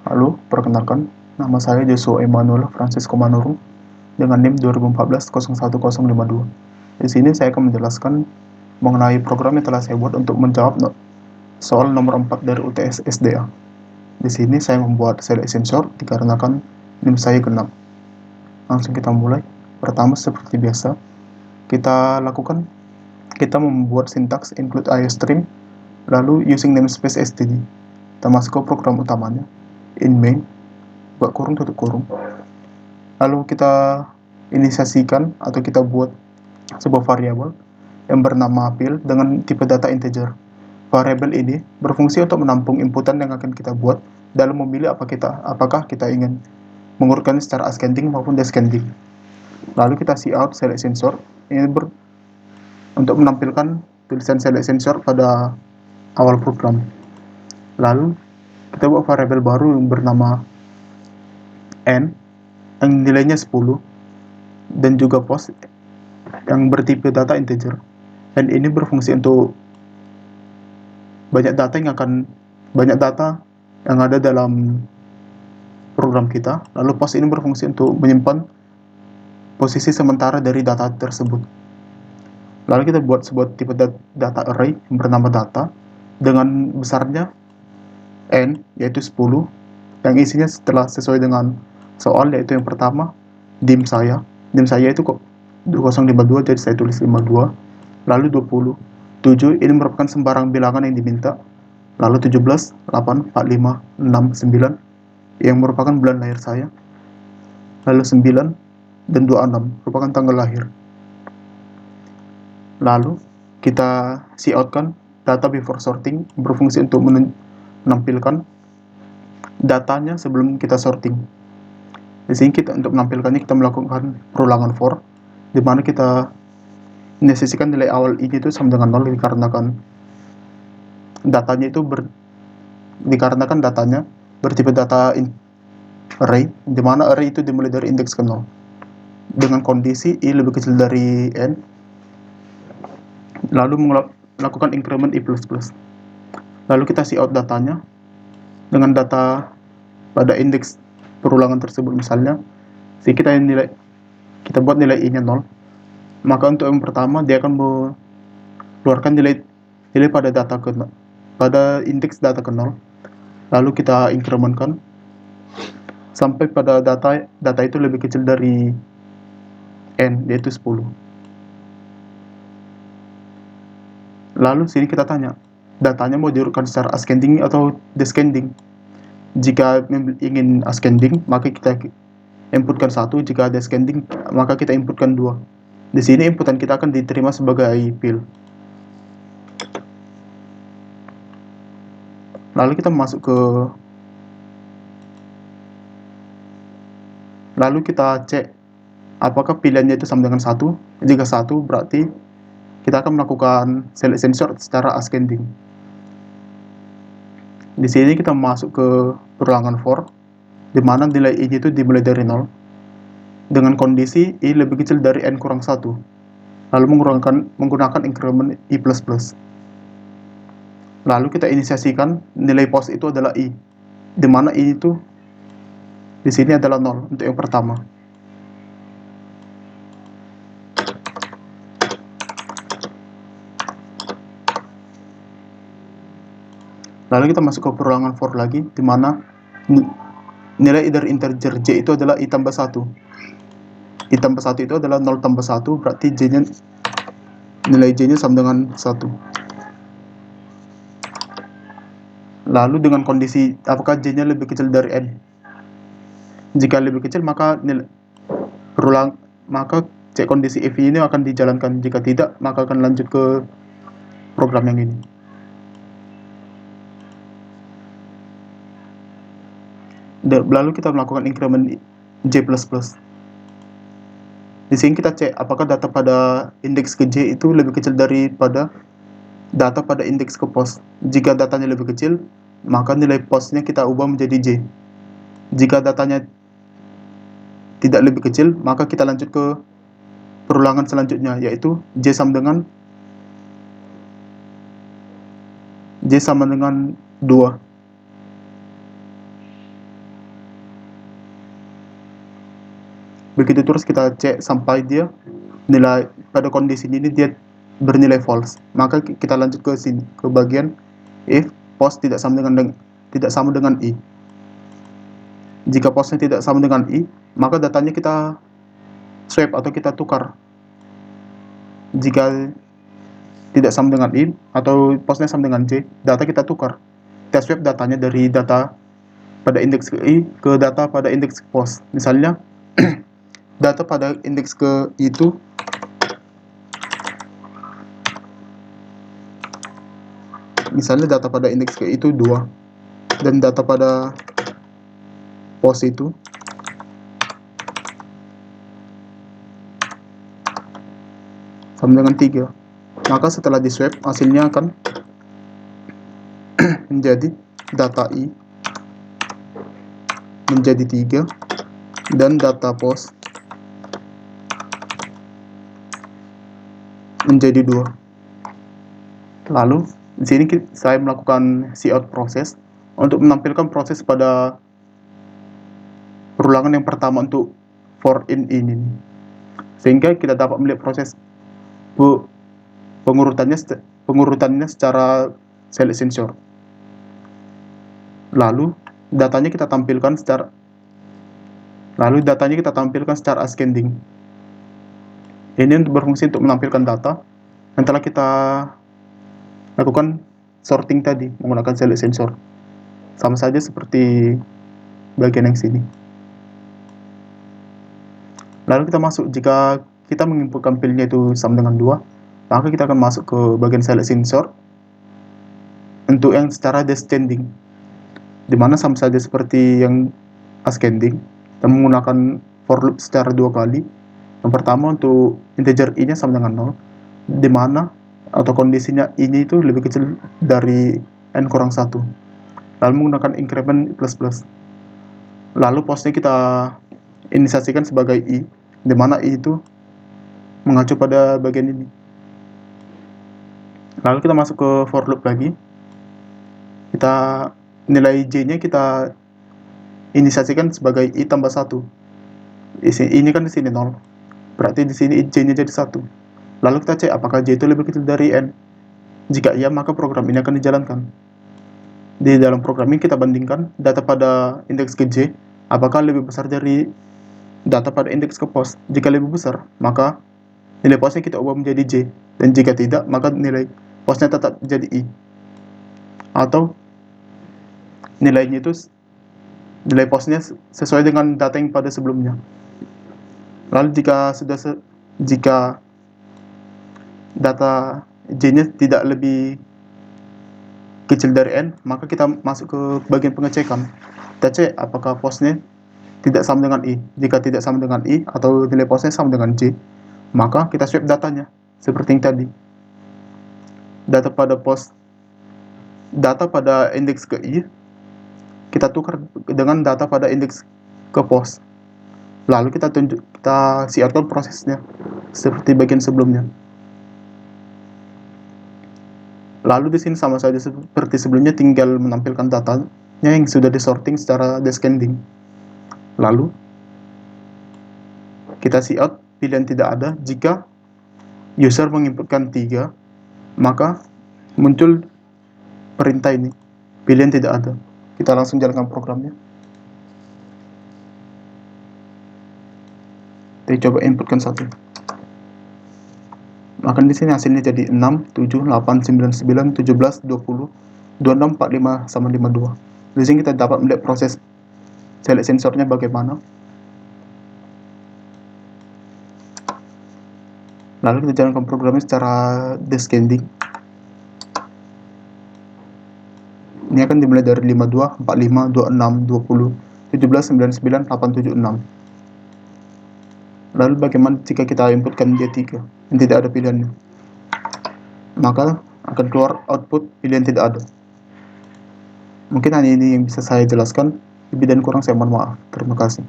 Halo, perkenalkan, nama saya Joshua Emmanuel Francisco Manurung dengan NIM 2014-01052. Di sini saya akan menjelaskan mengenai program yang telah saya buat untuk menjawab soal nomor 4 dari UTS SDA. Di sini saya membuat selection sort dikarenakan NIM saya genap. Langsung kita mulai. Pertama, seperti biasa, kita membuat sintaks include iostream, lalu using namespace std. Kita masuk ke program utamanya, in main, buka kurung, tutup kurung. Lalu kita inisiasikan atau kita buat sebuah variabel yang bernama fill dengan tipe data integer. Variabel ini berfungsi untuk menampung inputan yang akan kita buat dalam memilih apakah kita ingin mengurutkan secara ascending maupun descending. Lalu kita cout selection sort ini untuk menampilkan tulisan selection sort pada awal program. Lalu kita buat variabel baru yang bernama n yang nilainya 10 dan juga post yang bertipe data integer. Dan ini berfungsi untuk banyak data yang ada dalam program kita. Lalu post ini berfungsi untuk menyimpan posisi sementara dari data tersebut. Lalu kita buat sebuah tipe data array yang bernama data dengan besarnya n, yaitu 10, yang isinya setelah sesuai dengan soal, yaitu yang pertama dim saya itu kok 2052, jadi saya tulis 52. Lalu 27 ini merupakan sembarang bilangan yang diminta. Lalu 17, 8, 45, 6, 9 yang merupakan bulan lahir saya. Lalu 9 dan 26 merupakan tanggal lahir. Lalu kita coutkan data before sorting, berfungsi untuk menampilkan datanya sebelum kita sorting. Di sini untuk menampilkannya kita melakukan perulangan for, di mana kita mendefinisikan nilai awal ini itu sama dengan 0 dikarenakan datanya bertipe data array, di mana array itu dimulai dari indeks ke 0 dengan kondisi i lebih kecil dari n, lalu melakukan increment i++. Lalu kita cout datanya dengan data pada indeks perulangan tersebut. Misalnya kita buat nilai i nya 0, maka untuk yang pertama dia akan mengeluarkan nilai pada indeks data ke 0. Lalu kita incrementkan sampai pada data itu lebih kecil dari n, yaitu 10. Lalu sini kita tanya, datanya mau diurutkan secara ascending atau descending. Jika ingin ascending, maka kita inputkan 1, jika descending, maka kita inputkan 2. Di sini inputan kita akan diterima sebagai fill. Lalu kita lalu kita cek apakah pilihannya itu sama dengan 1. Jika 1, berarti kita akan melakukan selection sort secara ascending. Di sini kita masuk ke perulangan for, di mana nilai i itu dimulai dari 0 dengan kondisi i lebih kecil dari n kurang 1, lalu menggunakan increment i++. Lalu kita inisiasikan nilai post itu adalah i, di mana i itu di sini adalah 0 untuk yang pertama. Lalu kita masuk ke perulangan for lagi, di mana nilai dari integer j itu adalah i tambah 1. I tambah 1 itu adalah 0 tambah 1, berarti nilai j-nya sama dengan 1. Lalu dengan kondisi apakah j-nya lebih kecil dari n. Jika lebih kecil, maka cek kondisi if ini akan dijalankan. Jika tidak, maka akan lanjut ke program yang ini. Lalu kita melakukan increment j++. Di sini kita cek apakah data pada indeks ke j itu lebih kecil daripada data pada indeks ke post. Jika datanya lebih kecil, maka nilai postnya kita ubah menjadi j. Jika datanya tidak lebih kecil, maka kita lanjut ke perulangan selanjutnya, yaitu j sama dengan 2. Begitu terus kita cek sampai dia nilai pada kondisi ini dia bernilai false, maka kita lanjut ke sini, ke bagian if post tidak sama dengan i. Jika postnya tidak sama dengan i, maka datanya kita swap atau kita tukar. Jika tidak sama dengan i atau postnya sama dengan j, data kita tukar. Kita swap datanya dari data pada indeks ke i ke data pada indeks post. Misalnya data pada indeks ke i itu data pada indeks ke itu 2 dan data pada post itu sama dengan 3. Maka setelah di swap hasilnya akan menjadi data i menjadi 3 dan data post menjadi 2. Lalu di sini saya melakukan cout proses untuk menampilkan proses pada perulangan yang pertama untuk for in ini, sehingga kita dapat melihat proses pengurutannya secara selection sort. Lalu datanya kita tampilkan secara ascending. Ini berfungsi untuk menampilkan data yang telah kita lakukan sorting tadi menggunakan selection sort. Sama saja seperti bagian yang sini. Lalu kita masuk, jika kita menginputkan pilnya itu sama dengan 2, maka kita akan masuk ke bagian selection sort untuk yang secara descending, dimana sama saja seperti yang ascending, dan menggunakan for loop secara 2 kali. Yang pertama untuk integer i-nya sama dengan 0, dimana atau kondisinya ini itu lebih kecil dari n kurang 1. Lalu menggunakan increment plus plus. Lalu postnya kita inisiasikan sebagai i, dimana i itu mengacu pada bagian ini. Lalu kita masuk ke for loop lagi. Kita nilai j-nya kita inisiasikan sebagai i tambah 1. Ini kan di sini 0. Berarti di sini j-nya jadi 1. Lalu kita cek apakah j itu lebih kecil dari n. Jika iya, maka program ini akan dijalankan. Di dalam program ini kita bandingkan data pada indeks ke j apakah lebih besar dari data pada indeks ke post. Jika lebih besar, maka nilai postnya kita ubah menjadi j, dan jika tidak, maka nilai postnya tetap jadi i, atau nilai postnya sesuai dengan data yang pada sebelumnya. Lalu jika data j-nya tidak lebih kecil dari n, maka kita masuk ke bagian pengecekan. Kita cek apakah postnya tidak sama dengan i. Jika tidak sama dengan i atau nilai postnya sama dengan j, maka kita swap datanya seperti yang tadi. Data pada indeks ke i kita tukar dengan data pada indeks ke post. Lalu kita siarkan prosesnya seperti bagian sebelumnya. Lalu di sini sama saja seperti sebelumnya, tinggal menampilkan datanya yang sudah disorting secara descending. Lalu kita cout pilihan tidak ada. Jika user menginputkan 3, maka muncul perintah ini, pilihan tidak ada. Kita langsung jalankan programnya. Kita coba inputkan 1. Maka di sini hasilnya jadi 6, 7, 8, 9, 9, 17, 20, 26, 45, sama 52. Di sini kita dapat melihat proses selection sortnya bagaimana. Lalu kita jalankan programnya secara descending. Ini akan dimulai dari 52, 45, 26, 20, 17, 99, 8, 7, 6. Lalu bagaimana jika kita inputkan D3 yang tidak ada pilihannya? Maka akan keluar output pilihan tidak ada. Mungkin hanya ini yang bisa saya jelaskan. Lebih dan kurang saya mohon maaf. Terima kasih.